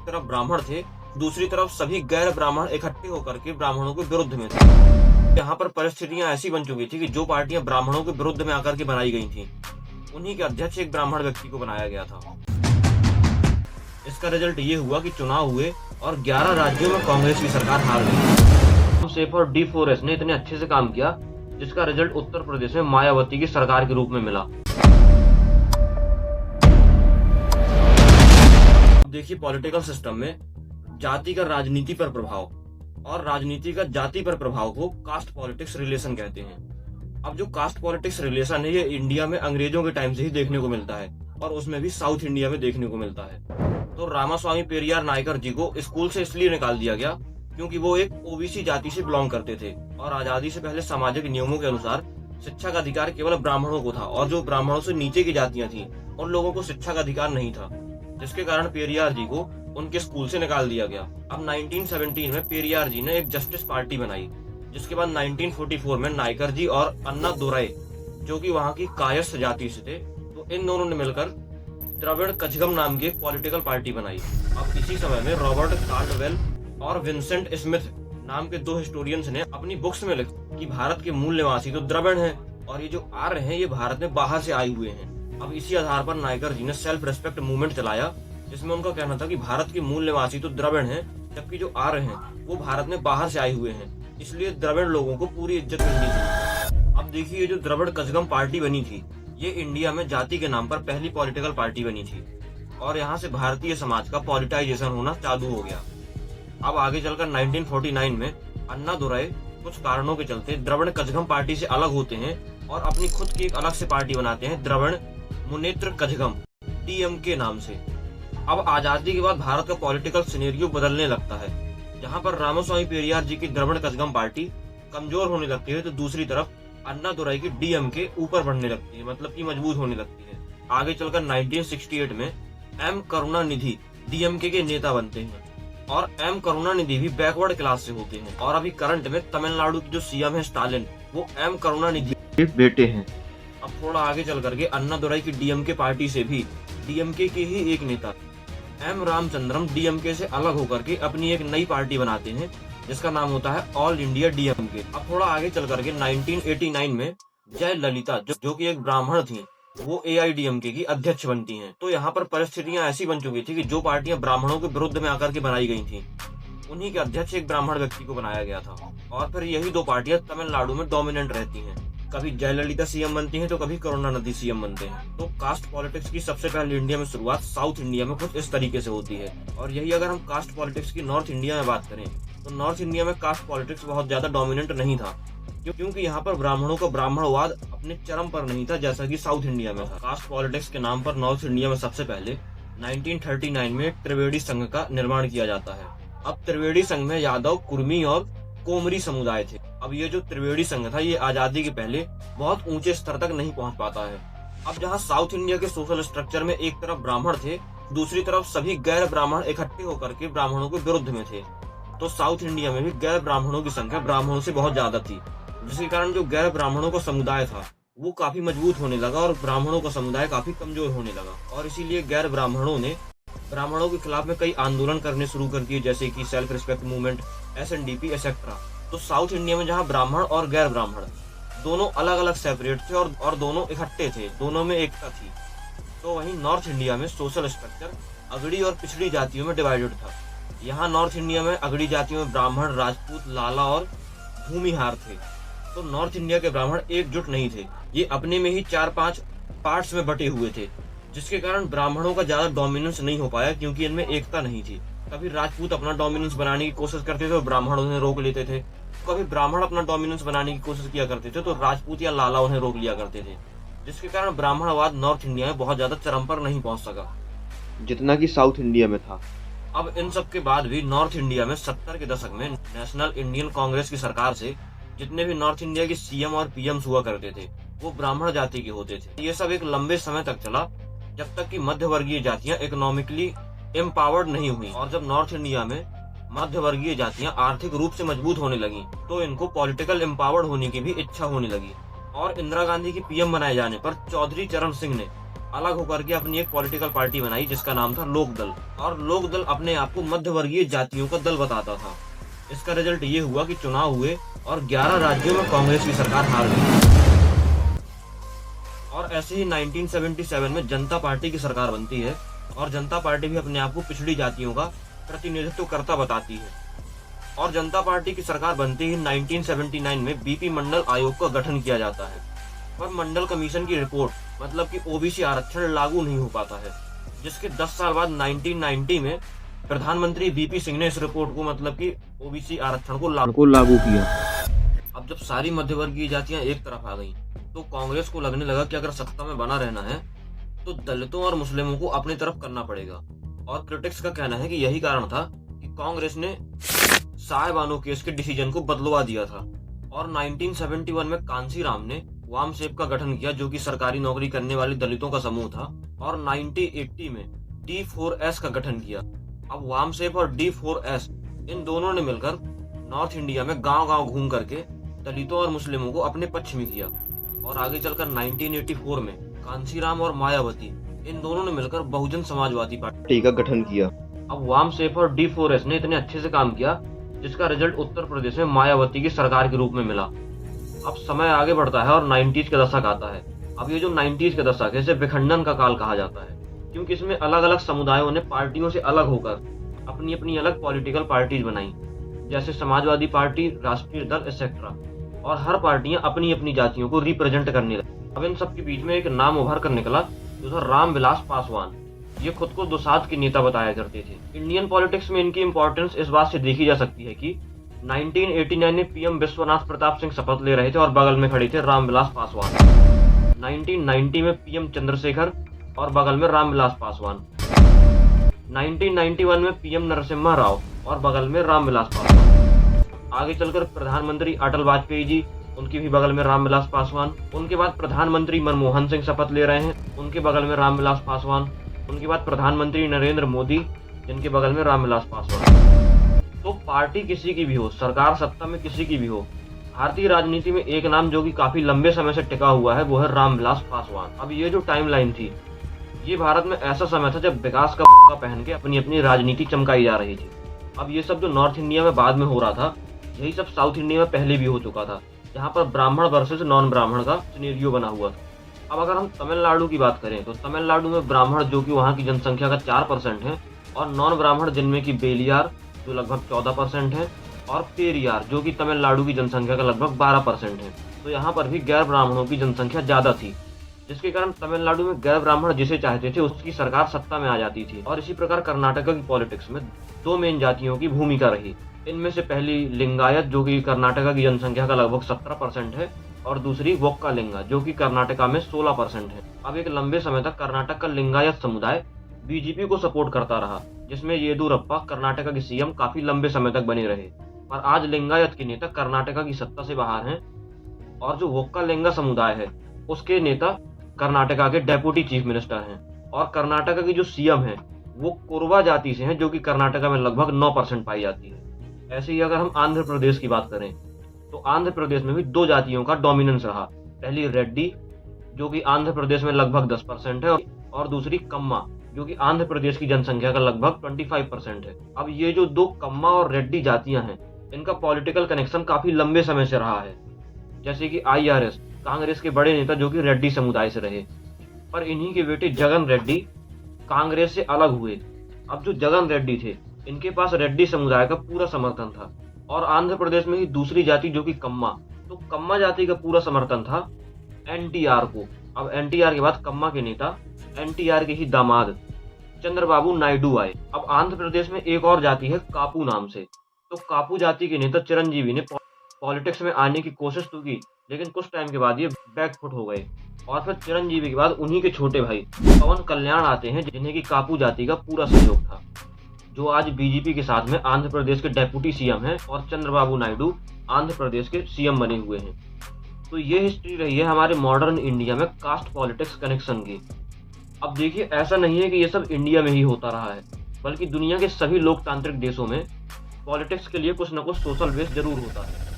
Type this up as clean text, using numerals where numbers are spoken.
तरफ ब्राह्मण थे, दूसरी तरफ सभी गैर ब्राह्मण इकट्ठे होकर के ब्राह्मणों के विरुद्ध में थे। यहाँ पर परिस्थितियां ऐसी बन चुकी थी कि जो पार्टियां ब्राह्मणों के विरुद्ध में आकर के बनाई गई थी, उन्हीं के अध्यक्ष एक ब्राह्मण व्यक्ति को बनाया गया था। इसका रिजल्ट ये हुआ कि चुनाव हुए और 11 राज्यों में कांग्रेस की सरकार हार गई। सेफ और डी4एस ने इतने अच्छे से काम किया, जिसका रिजल्ट उत्तर प्रदेश में मायावती की सरकार के रूप में मिला। देखिए, पॉलिटिकल सिस्टम में जाति का राजनीति पर प्रभाव और राजनीति का जाति पर प्रभाव को कास्ट पॉलिटिक्स रिलेशन कहते हैं। अब जो कास्ट पॉलिटिक्स रिलेशन है, ये इंडिया में अंग्रेजों के टाइम से ही देखने को मिलता है और उसमें भी साउथ इंडिया में देखने को मिलता है। तो रामास्वामी पेरियार नायकर जी को स्कूल से इसलिए निकाल दिया गया क्योंकि वो एक ओबीसी जाति से बिलोंग करते थे और आजादी से पहले सामाजिक नियमों के अनुसार शिक्षा का अधिकार केवल ब्राह्मणों को था और जो ब्राह्मणों से नीचे की जातियां थी उन लोगों को शिक्षा का अधिकार नहीं था, जिसके कारण पेरियार जी को उनके स्कूल से निकाल दिया गया। अब 1917 में पेरियार जी ने एक जस्टिस पार्टी बनाई, जिसके बाद 1944 में नायकर जी और अन्ना दुराई, जो कि वहां की कायस्थ जाति से थे, तो इन दोनों ने मिलकर द्रविड़ कझगम नाम की एक पॉलिटिकल पार्टी बनाई। अब इसी समय में रॉबर्ट कार्डवेल और विंसेंट स्मिथ नाम के दो हिस्टोरियंस ने अपनी बुक्स में लिखा कि भारत के मूल निवासी तो द्रविड़ हैं और ये जो आर्य हैं ये भारत में बाहर से आए हुए हैं। अब इसी आधार पर नायकर जी ने सेल्फ रेस्पेक्ट मूवमेंट चलाया, जिसमें उनका कहना था कि भारत के मूल निवासी तो द्रविड़ हैं, जबकि जो आर्य हैं वो भारत में बाहर से आए हुए हैं, इसलिए द्रविड़ लोगों को पूरी इज्जत मिलनी चाहिए। अब देखिए, ये जो द्रविड़ कझगम पार्टी बनी थी, ये इंडिया में जाति के नाम पर पहली पॉलिटिकल पार्टी बनी थी और यहाँ से भारतीय समाज का पॉलिटाइजेशन होना चालू हो गया। अब आगे चलकर 1949 में अन्ना दुराई कुछ कारणों के चलते द्रविड़ कझगम पार्टी से अलग होते हैं और अपनी खुद की एक अलग से पार्टी बनाते हैं, द्रविड़ मुनेत्र कझगम, DMK नाम से। अब आजादी के बाद भारत का पॉलिटिकल सिनेरियो बदलने लगता है। जहां पर रामास्वामी पेरियार जी की द्रविड़ कझगम पार्टी कमजोर होने लगती है, तो दूसरी तरफ अन्ना दुराई की DMK ऊपर बढ़ने लगती है, मतलब कि मजबूत होने लगती है। आगे चलकर 1968 में M करुणानिधि DMK के नेता बनते हैं और M करुणानिधि भी बैकवर्ड क्लास से होते हैं और अभी करंट में तमिलनाडु की जो CM है स्टालिन, वो M करुणानिधि के बेटे हैं। अब थोड़ा आगे चल करके अन्ना दुराई की DMK पार्टी से भी DMK के ही एक नेता M रामचंद्रम DMK से अलग होकर के अपनी एक नई पार्टी बनाते हैं, जिसका नाम होता है ऑल इंडिया DMK। अब थोड़ा आगे चल करके 1989 में जयललिता, जो कि एक ब्राह्मण थी, वो AIDMK की अध्यक्ष बनती हैं। तो यहाँ पर परिस्थितियां ऐसी बन चुकी थी कि जो पार्टियां ब्राह्मणों के विरुद्ध में आकर के बनाई गई थी, उन्हीं के अध्यक्ष एक ब्राह्मण व्यक्ति को बनाया गया था और फिर यही दो पार्टियां तमिलनाडु में डोमिनेंट रहती हैं। कभी जयललिता CM बनती हैं तो कभी करुणानिधि CM बनते हैं। तो कास्ट पॉलिटिक्स की सबसे पहले इंडिया में शुरुआत साउथ इंडिया में कुछ इस तरीके से होती है। और यही अगर हम कास्ट पॉलिटिक्स की नॉर्थ इंडिया में बात करें, तो नॉर्थ इंडिया में कास्ट पॉलिटिक्स बहुत ज्यादा डोमिनेंट नहीं था, क्योंकि यहाँ पर ब्राह्मणों का ब्राह्मणवाद अपने चरम पर नहीं था, जैसा कि साउथ इंडिया में था। कास्ट पॉलिटिक्स के नाम पर नॉर्थ इंडिया में सबसे पहले 1939 में त्रिवेदी संघ का निर्माण किया जाता है। अब त्रिवेदी संघ में यादव, कुर्मी और कोमरी समुदाय थे। अब ये जो त्रिवेदी संघ था, ये आजादी के पहले बहुत ऊंचे स्तर तक नहीं पहुंच पाता है। अब जहां साउथ इंडिया के सोशल स्ट्रक्चर में एक तरफ ब्राह्मण थे, दूसरी तरफ सभी गैर ब्राह्मण इकट्ठे होकर के ब्राह्मणों के विरुद्ध में थे, तो साउथ इंडिया में भी गैर ब्राह्मणों की संख्या ब्राह्मणों से बहुत ज्यादा थी, जिसके कारण जो गैर ब्राह्मणों का समुदाय था वो काफी मजबूत होने लगा और ब्राह्मणों का समुदाय काफी कमजोर होने लगा। और इसीलिए गैर ब्राह्मणों ने ब्राह्मणों के खिलाफ में कई आंदोलन करने शुरू कर दिए, जैसे कि self respect movement, SNDP etcetera. तो साउथ इंडिया में जहाँ ब्राह्मण और गैर ब्राह्मण दोनों अलग अलग सेपरेट थे और दोनों इकट्ठे थे, दोनों में एकता थी, तो वहीं नॉर्थ इंडिया में सोशल स्ट्रक्चर अगड़ी और पिछड़ी जातियों में डिवाइडेड था। यहाँ नॉर्थ इंडिया में अगड़ी जातियों में ब्राह्मण, राजपूत, लाला और भूमिहार थे। तो नॉर्थ इंडिया के ब्राह्मण एकजुट नहीं थे, ये अपने में ही 4-5 पार्ट्स में बटे हुए थे, जिसके कारण ब्राह्मणों का ज्यादा डोमिनेंस नहीं हो पाया, क्योंकि इनमें एकता नहीं थी। कभी राजपूत अपना डोमिनेंस बनाने की कोशिश करते थे तो ब्राह्मण उन्हें रोक लेते थे, कभी ब्राह्मण अपना डोमिनेंस बनाने की कोशिश किया करते थे तो राजपूत या लाला उन्हें रोक लिया करते थे, जिसके कारण ब्राह्मणवाद नॉर्थ इंडिया में बहुत ज्यादा चरम पर नहीं पहुंच सका जितना कि साउथ इंडिया में था। अब इन सब के बाद भी नॉर्थ इंडिया में 70 के दशक में नेशनल इंडियन कांग्रेस की सरकार से जितने भी नॉर्थ इंडिया के CM और PMs हुआ करते थे, वो ब्राह्मण जाति के होते थे। ये सब एक लंबे समय तक चला, जब तक कि मध्य वर्गीय जातियां इकोनॉमिकली एम्पावर्ड नहीं हुई। और जब नॉर्थ इंडिया में मध्य वर्गीय जातियां आर्थिक रूप से मजबूत होने लगी, तो इनको पॉलिटिकल एम्पावर्ड होने की भी इच्छा होने लगी। और इंदिरा गांधी की PM बनाए जाने पर चौधरी चरण सिंह ने अलग होकर के अपनी एक पॉलिटिकल पार्टी बनाई जिसका नाम था लोक दल। और लोक दल अपने आप को मध्य वर्गीय जातियों का दल बताता था। इसका रिजल्ट ये हुआ कि चुनाव हुए और 11 राज्यों में कांग्रेस की सरकार हार गई। और ऐसे ही 1977 में जनता पार्टी की सरकार बनती है और जनता पार्टी भी अपने आप को पिछड़ी जातियों का प्रतिनिधित्व करता बताती है। और जनता पार्टी की सरकार बनते ही 1979 में बीपी मंडल आयोग का गठन किया जाता है। पर मंडल कमीशन की रिपोर्ट मतलब कि ओबीसी आरक्षण लागू नहीं हो पाता है, जिसके 10 साल बाद 1990 में प्रधानमंत्री वीपी सिंह ने इस रिपोर्ट को मतलब कि ओबीसी आरक्षण को लागू किया। अब जब सारी मध्यवर्गीय जातियां एक तरफ आ गईं, तो कांग्रेस को लगने लगा कि अगर सत्ता में बना रहना है तो दलितों और मुस्लिमों को अपनी तरफ करना पड़ेगा। और क्रिटिक्स का कहना है कि यही कारण था कि कांग्रेस ने साय बानो केस के डिसीजन को बदलवा दिया था। और 1971 में कांसीराम ने वामसेप का गठन किया, जो कि सरकारी नौकरी करने वाले दलितों का समूह था। और 1980 में D4S का गठन किया। अब वामसेप और D4S इन दोनों ने मिलकर नॉर्थ इंडिया में गांव-गांव घूम करके दलितों और मुस्लिमों को अपने पक्ष में किया। और आगे चलकर 1984 में कांसीराम और मायावती इन दोनों ने मिलकर बहुजन समाजवादी पार्टी का गठन किया। अब वामसेप और D4S ने इतने अच्छे से काम किया जिसका रिजल्ट उत्तर प्रदेश में मायावती की सरकार के रूप में मिला। अब समय आगे बढ़ता है और 90s का दशक आता है। अब ये जो 90s का दशक है इसे विखंडन का काल कहा जाता है, क्योंकि इसमें अलग अलग समुदायों ने पार्टियों से अलग होकर अपनी अपनी अलग पॉलिटिकल पार्टीज बनाई, जैसे समाजवादी पार्टी, राष्ट्रीय दल एक्सेट्रा। और हर पार्टियां अपनी अपनी जातियों को रिप्रेजेंट करने लगी। अब इन सब के बीच में एक नाम उभर कर निकला जो था रामविलास पासवान। ये खुद को दुसाध के नेता बताया करते थे। इंडियन पॉलिटिक्स में इनकी इंपॉर्टेंस इस बात से देखी जा सकती है कि 1989 में पीएम विश्वनाथ प्रताप सिंह शपथ ले रहे थे और बगल में खड़े थे रामविलास पासवान। 1990 में पीएम चंद्रशेखर और बगल में रामविलास पासवान। 1991 में पीएम नरसिम्हा राव और बगल में रामविलास पासवान। आगे चलकर प्रधानमंत्री अटल वाजपेयी जी, उनकी भी बगल में रामविलास पासवान। उनके बाद प्रधानमंत्री मनमोहन सिंह शपथ ले रहे हैं, उनके बगल में रामविलास पासवान। उनके बाद प्रधानमंत्री नरेंद्र मोदी, जिनके बगल में रामविलास पासवान। तो पार्टी किसी की भी हो, सरकार सत्ता में किसी की भी हो, भारतीय राजनीति में एक नाम जो कि काफी लंबे समय से टिका हुआ है वो है रामविलास पासवान। अब ये जो टाइमलाइन थी, ये भारत में ऐसा समय था जब विकास का पहन के अपनी अपनी राजनीति चमकाई जा रही थी। अब ये सब जो नॉर्थ इंडिया में बाद में हो रहा था, यही सब साउथ इंडिया में पहले भी हो चुका था, जहाँ पर ब्राह्मण वर्सेस नॉन ब्राह्मण का सिनेरियो बना हुआ था। अब अगर हम तमिलनाडु की बात करें तो तमिलनाडु में ब्राह्मण जो कि वहाँ की जनसंख्या का 4% है, और नॉन ब्राह्मण जिनमें की बेलियार जो लगभग 14% है, और पेरियार जो कि तमिलनाडु की जनसंख्या का लगभग 12% है। तो यहाँ पर भी गैर ब्राह्मणों की जनसंख्या ज्यादा थी, जिसके कारण तमिलनाडु में गैर ब्राह्मण जिसे चाहते थे उसकी सरकार सत्ता में आ जाती थी। और इसी प्रकार कर्नाटका की पॉलिटिक्स में दो मेन जातियों की भूमिका रही। इनमें से पहली लिंगायत जो कि कर्नाटका की जनसंख्या का लगभग 17% है, और दूसरी वोक्कालिंगा जो कि कर्नाटका में 16% है। अब एक लंबे समय तक कर्नाटक का लिंगायत समुदाय बीजेपी को सपोर्ट करता रहा, जिसमें येदुरप्पा कर्नाटका के सीएम काफी लंबे समय तक बने रहे। पर आज लिंगायत के नेता कर्नाटका की सत्ता से बाहर हैं, और जो वोक्कालिंगा समुदाय है उसके नेता कर्नाटका के डेप्यूटी चीफ मिनिस्टर हैं। और कर्नाटका की जो सीएम है वो कोरवा जाति से हैं, जो कि कर्नाटका में लगभग 9% पाई जाती है। ऐसे ही अगर हम आंध्र प्रदेश की बात करें तो आंध्र प्रदेश में भी दो जातियों का डोमिनेंस रहा। पहली रेड्डी जो कि आंध्र प्रदेश में लगभग 10% है, और दूसरी कम्मा जो कि आंध्र प्रदेश की जनसंख्या का लगभग 25% है। अब ये जो दो कम्मा और रेड्डी जातियां हैं, इनका पॉलिटिकल कनेक्शन काफी लंबे समय से रहा है। जैसे कि IRS कांग्रेस के बड़े नेता जो कि रेड्डी समुदाय से रहे, पर इन्हीं के बेटे जगन रेड्डी कांग्रेस से अलग हुए। अब जो जगन रेड्डी थे, इनके पास रेड्डी समुदाय का पूरा समर्थन था। और आंध्र प्रदेश में ही दूसरी जाति जो कि कम्मा, तो कम्मा जाति का पूरा समर्थन था NTR को। अब NTR के बाद कम्मा के नेता NTR के ही दामाद चंद्रबाबू नायडू आए। अब आंध्र प्रदेश में एक और जाति है कापू नाम से, तो कापू जाति के नेता चिरंजीवी ने पॉलिटिक्स में आने की कोशिश तो की, लेकिन कुछ टाइम के बाद ये बैकफुट हो गए। और फिर चिरंजीवी के बाद उन्हीं के छोटे भाई पवन कल्याण आते हैं, जिन्हें की कापू जाति का पूरा सहयोग था, जो आज बीजेपी के साथ में आंध्र प्रदेश के डेप्यूटी सीएम हैं, और चंद्रबाबू नायडू आंध्र प्रदेश के सीएम बने हुए हैं। तो ये हिस्ट्री रही है हमारे मॉडर्न इंडिया में कास्ट पॉलिटिक्स कनेक्शन की। अब देखिए, ऐसा नहीं है कि ये सब इंडिया में ही होता रहा है, बल्कि दुनिया के सभी लोकतांत्रिक देशों में पॉलिटिक्स के लिए कुछ न कुछ सोशल बेस जरूर होता है।